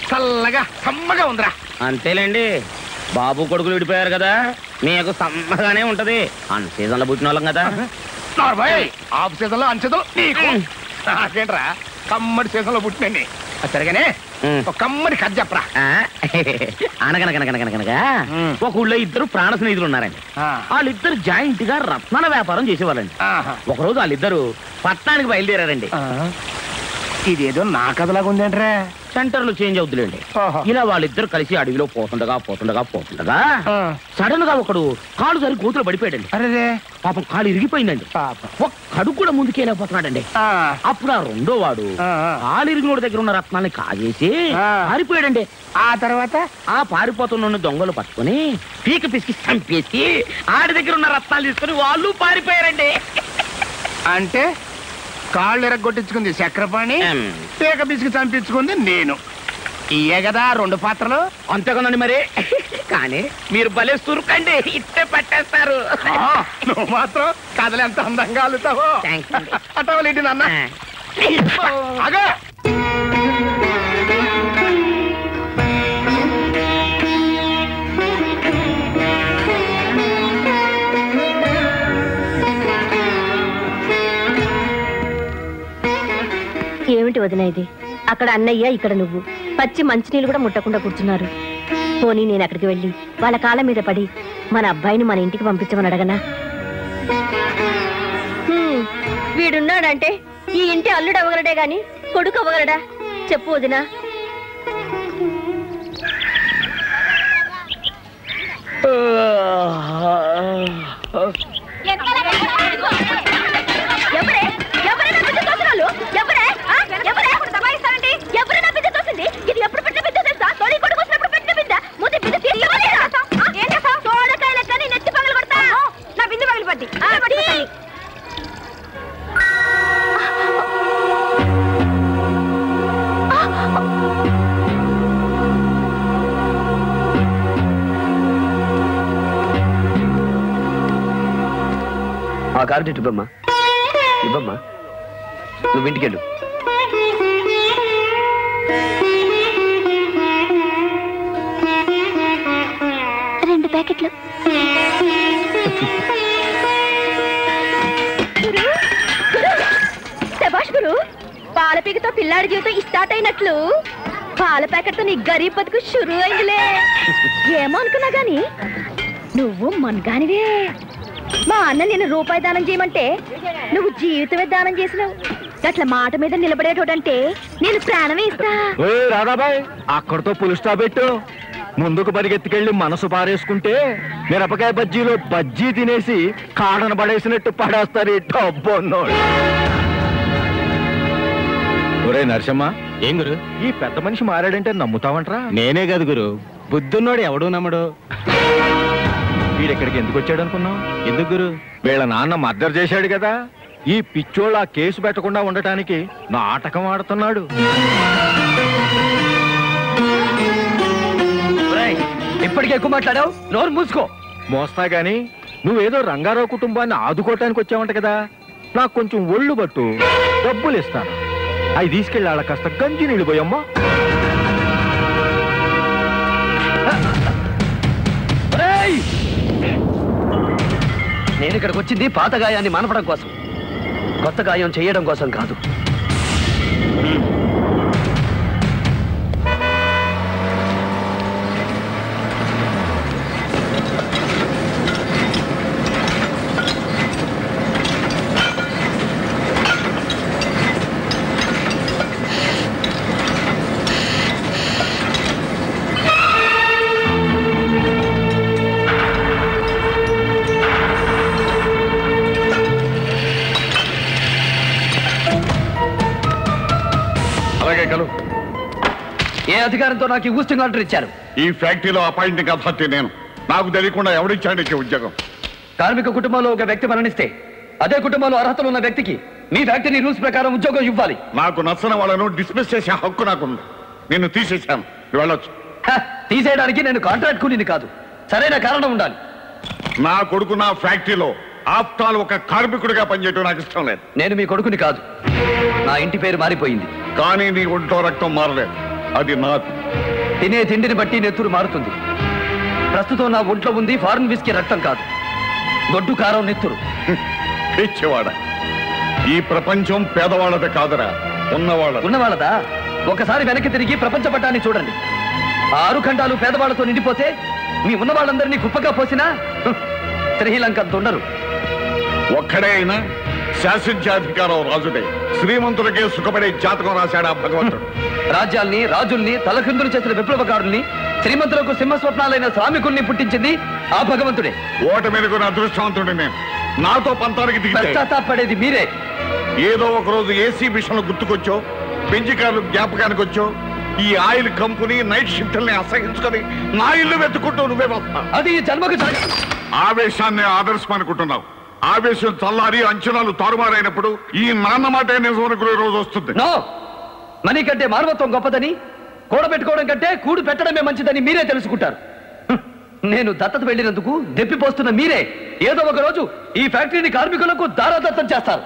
చల్లగా సమ్మగా ఉందిరా. అంతేలేండి, బాబు కొడుకులు విడిపోయారు కదా, మీకు సమ్మగానే ఉంటది. అన్ సీజన్ లో పుట్టిన వాళ్ళం కదా. ఆఫ్ సీజన్ లో అన్ సీజన్ నీకు నాకేంట్రా, కమ్మడి సీజన్ లో పుట్టినండి. సరిగానే ఒక కమ్మడి కథ చెప్పరా. అనగనగనగనగనగా ఒక ఊళ్ళో ఇద్దరు ప్రాణ స్నేహితులు ఉన్నారండి. వాళ్ళిద్దరు జాయింట్ గా రత్నాల వ్యాపారం చేసేవాళ్ళండి. ఒకరోజు వాళ్ళిద్దరు పట్టణానికి బయలుదేరారండి. ఇదేదో నా కథలాగా ఉందేంట్రా. సెంటర్లు చేంజ్ అవుతులేండి. ఇలా వాళ్ళిద్దరు కలిసి అడవిలో పోతుండగా సడన్ గా ఒకడు కాలు సరి కూతురు పడిపోయాడండి. అరే పాపం కాలు ఇరిగిపోయిందండి. ఒక్కడు కూడా ముందుకెళ్ళకపోతున్నాడండి. అప్పుడు ఆ రెండో వాడు కాలు ఇరిగినోడి దగ్గర ఉన్న రత్నాన్ని కాజేసి పారిపోయాడండి. ఆ తర్వాత ఆ పారిపోతున్న దొంగలు పట్టుకుని పీక పిసికి చంపేసి ఆడి దగ్గర ఉన్న రత్నాలు తీసుకుని వాళ్ళు పారిపోయారండి. అంటే కాళ్ళు ఎరగొట్టించుకుంది చక్రపాణి, పీక పిసికి చంపించుకుంది నేను. ఇయే కదా రెండు పాత్రలు. అంతేకనండి మరి. కానీ మీరు భలే సురుకండి, ఇట్టే పట్టేస్తారు. నువ్వు మాత్రం కథలు ఎంత అందంగా అల్లుతావో. అటవలేంటి నాన్న. అగా ఏమిటి వదిన ఇది? అక్కడ అన్నయ్య, ఇక్కడ నువ్వు పచ్చి మంచినీళ్ళు కూడా ముట్టకుండా కూర్చున్నారు. పోనీ నేను అక్కడికి వెళ్ళి వాళ్ళ కాళ్ళ మీద పడి మన అబ్బాయిని మన ఇంటికి పంపించమని అడగనా? వీడున్నాడంటే ఈ ఇంటి అల్లుడు అవ్వగలడే గాని కొడుకు అవ్వగలడా? చెప్పు వదినా. ఇది ఎప్పుడు పెట్టిన బిడ్డ తెలుసా? తొలి కొడుకు వచ్చినప్పుడు పెట్టిన బిడ్డ. ముందు బిడ్డ ఏం చేస్తావు? సోడకాయల కానీ నెత్తి పగలు కొడతా. నా బిందు పగలు పట్టి ఆ కారు ఇవ్వమ్మా, ఇవ్వమ్మా. నువ్వు ఇంటికెళ్ళు. రెండు ప్యాకెట్లు. శభాష్ గురు, పాల పీకతో పిల్లాడి జీవితం స్టార్ట్ అయినట్లు పాల ప్యాకెట్ తో నీ గరీబ్ బతుకు షురు అయిందిలే. ఏమో అనుకున్నా గాని నువ్వు మన్గానివే. మా అన్న నేను రూపాయి దానం చేయమంటే నువ్వు జీవితమే దానం చేసినావు. అట్లా మాట మీద నిలబడేటోడంటే నేను ప్రాణమే ఇస్తా. రాధాబాయ్, అక్కడితో పులి స్టాప్ పెట్టు. ముందుకు పరిగెత్తుకెళ్ళి మనసు పారేసుకుంటే మిరపకాయ బజ్జీలో బజ్జీ తినేసి కాడన పడేసినట్టు పడేస్తారు ఈ డబ్బున్నోడు. ఒరే నరసమ్మ, ఏం గురు ఈ పెద్ద మనిషి మారాడంటే నమ్ముతావంట్రా? నేనే కాదు గురు, బుద్ధున్నోడు ఎవడూ నమ్మడు. వీడెక్కడికి ఎందుకు వచ్చాడు అనుకున్నావు? ఎందుకు గురు? వీళ్ళ నాన్న మర్డర్ చేశాడు కదా. ఈ పిచ్చోళ్ళు ఆ కేసు పెట్టకుండా ఉండటానికి నాటకం ఆడుతున్నాడు. ఇప్పటికే ఎక్కువ మాట్లాడావు, నోరు మూసుకో. మోస్తా గాని నువ్వేదో రంగారావు కుటుంబాన్ని ఆదుకోవటానికి వచ్చావంట కదా. నాకు కొంచెం ఒళ్ళు పట్టు, డబ్బులు ఇస్తాను. అవి తీసుకెళ్ళి వాళ్ళ కాస్త గంజి నీళ్ళు పోయమ్మా. నేను ఇక్కడికి వచ్చింది పాత గాయాన్ని మానపడం కోసం, కొత్త గాయం చేయడం కోసం కాదు. ఏ అధికారంతో నాకు ఈ ఊస్టింగ్ ఆర్డర్ ఇచ్చారు? ఈ ఫ్యాక్టరీలో అపాయింటింగ్ అథారిటీ నేను. నాకు తెలియకుండా ఎవడిచ్చాడు ఉద్యోగం? కార్మిక కుటుంబంలో ఒక వ్యక్తి మరణిస్తే అదే కుటుంబంలో అర్హతలు ఉన్న వ్యక్తికి మీ ఫ్యాక్టరీ రూల్స్ ప్రకారం ఉద్యోగం ఇవ్వాలి. నాకు నచ్చని వాళ్ళను డిస్మిస్ చేసే హక్కు నాకుంది. నిన్ను తీసేశాను, వెళ్ళొచ్చు. తీసేయడానికి నేను కాంట్రాక్ట్ కూలీని కాదు, సరైన కారణం ఉండాలి. నా కొడుకు నా ఫ్యాక్టరీలో ఆఫ్టర్ ఆల్ ఒక కార్మికుడిగా పనిచేయటం నాకు ఇష్టం లేదు. నేను మీ కొడుకుని కాదు, నా ఇంటి పేరు మారిపోయింది. కానీ నీ ఒంట్లో రక్తం మారలేదు, అది నాది. తినే తిండిని బట్టి నెత్తురు మారుతుంది. ప్రస్తుతం నా ఒంట్లో ఉంది ఫారెన్ విస్కీ రక్తం కాదు, గొడ్డు కారం నెత్తురు. పిచ్చివాడ, ఈ ప్రపంచం పేదవాళ్ళది కాదురా, ఉన్నవాళ్ళదా? ఒకసారి వెనక్కి తిరిగి ప్రపంచ పట్టాన్ని చూడండి. 6 ఖండాలు పేదవాళ్లతో నిండిపోతే మీ ఉన్న వాళ్ళందరినీ కుప్పగా పోసినా శ్రీలంక ఉండరు. ఒక్కడే అయినా శాసించాధికారం రాజుడే. శ్రీమంతులకే సుఖపడే జాతకం రాశాడు ఆ భగవంతుడు. రాజ్యాల్ని రాజుల్ని తలకిందులు చేసిన విప్లవకారుల్ని, శ్రీమంతులకు సింహస్వప్నాలైన శ్రామికుల్ని పుట్టించింది ఆ భగవంతుడే. ఓట మెరుగున అదృష్టవంతుడు నేను. నాతో పంతానికి దిగితే పశ్చాత్తాపడేది మీరే. ఏదో ఒక రోజు ఏసీ మిషన్లు గుర్తుకొచ్చో, పెంచికారులు జ్ఞాపకానికి వచ్చో, ఈ ఆయిల్ కంపెనీ నైట్ షిఫ్ట్ల్ని అసహించుకొని నా ఇల్లు వెతుక్కుంటూ నువ్వే వస్తా. అది ఈ జన్మకు ఆవేశాన్ని ఆదర్శం అనుకుంటున్నావు. ఆవేశం చల్లారి అంచనాలు తారుమారైనప్పుడు ఈ నాన్న మాట నిజం అనుకునే రోజు వస్తుంది. నో, మనీ కంటే మానవత్వం గొప్పదని, కూడబెట్టుకోవడం కంటే కూడు పెట్టడమే మంచిదని మీరే తెలుసుకుంటారు. నేను దత్తత వెళ్ళినందుకు దెప్పిపోస్తున్న మీరే ఏదో ఒక రోజు ఈ ఫ్యాక్టరీని కార్మికులకు దారాదత్తం చేస్తారు.